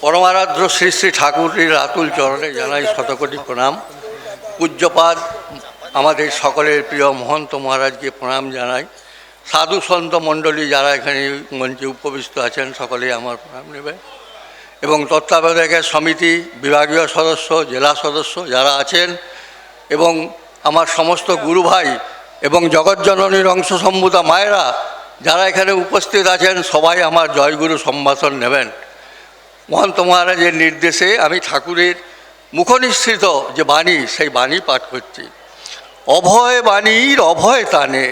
পরমারাধ্য শ্রী শ্রী ঠাকুরের আতুল চরণে জানাই শতকোটি প্রণাম। পূজ্যপাদ আমাদের সকলের প্রিয় মহন্ত মহারাজকে প্রণাম জানাই। সাধু সন্ত মণ্ডলী যারা এখানে মঞ্চে উপবিষ্ট আছেন সকলেই আমার প্রণাম নেবেন এবং তত্ত্বাবধায়কের সমিতি, বিভাগীয় সদস্য, জেলা সদস্য যারা আছেন এবং আমার সমস্ত গুরু ভাই এবং জগৎজননীর অংশসম্ভূতা মায়েরা যারা এখানে উপস্থিত আছেন সবাই আমার জয়গুরু সম্ভাষণ নেবেন। মহন্ত মহারাজের নির্দেশে আমি ঠাকুরের মুখনিসৃত যে বাণী সেই বাণী পাঠ করছি। অভয় বাণীর অভয় তানে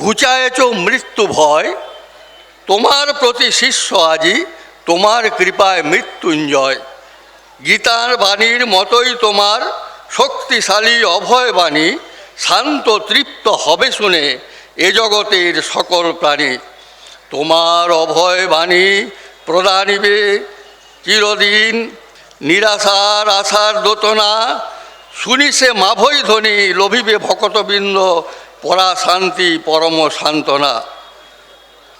ঘুচায়েছ মৃত্যু ভয়, তোমার প্রতি শিষ্য আজি তোমার কৃপায় মৃত্যুঞ্জয়। গীতার বাণীর মতোই তোমার শক্তিশালী অভয় বাণী, শান্ত তৃপ্ত হবে শুনে এ জগতের সকল প্রাণী। তোমার অভয় বাণী প্রদানিবে চিরদিন, নিরাশার আশার দোতনা শুনিছে মাভৈ ধ্বনি, লোভিবে ভকতবৃন্দ পরা শান্তি পরম সান্ত্বনা।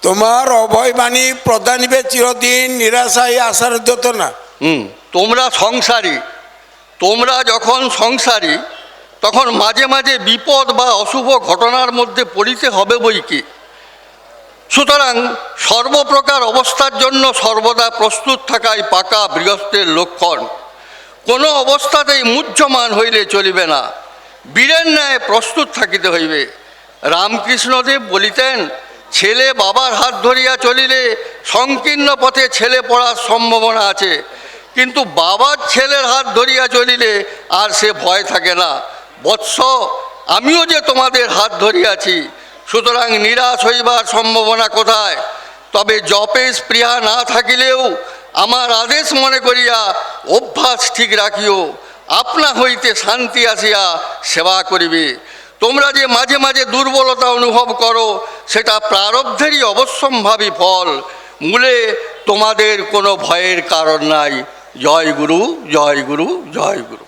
তোমার অভয় বাণী প্রদানিবে চিরদিন, নিরাশায় আশার দোতনা। তোমরা সংসারী, তোমরা যখন সংসারী তখন মাঝে মাঝে বিপদ বা অশুভ ঘটনার মধ্যে পড়িতে হবে বই কি। সুতরাং সর্বপ্রকার অবস্থার জন্য সর্বদা প্রস্তুত থাকাই পাকা গৃহস্থের লক্ষণ। কোনো অবস্থাতেই মুহ্যমান হইলে চলিবে না, বীরের ন্যায় প্রস্তুত থাকিতে হইবে। রামকৃষ্ণদেব বলিতেন, ছেলে বাবার হাত ধরিয়া চলিলে সংকীর্ণ পথে ছেলে পড়ার সম্ভাবনা আছে, কিন্তু বাবার ছেলের হাত ধরিয়া চলিলে আর সে ভয় থাকে না। বৎস, আমিও যে তোমাদের হাত ধরিয়াছি, সুতরাং নিরাশ হইবার সম্ভাবনা কোথায়? তবে জপে স্পৃহা না থাকিলেও আমার আদেশ মনে করিয়া অভ্যাস ঠিক রাখিও, আপনা হইতে শান্তি আসিয়া সেবা করিবে। তোমরা যে মাঝে মাঝে দুর্বলতা অনুভব করো সেটা প্রারব্ধেরই অবশ্যম্ভাবী ফল, মূলে তোমাদের কোনো ভয়ের কারণ নাই। জয় গুরু, জয় গুরু, জয় গুরু।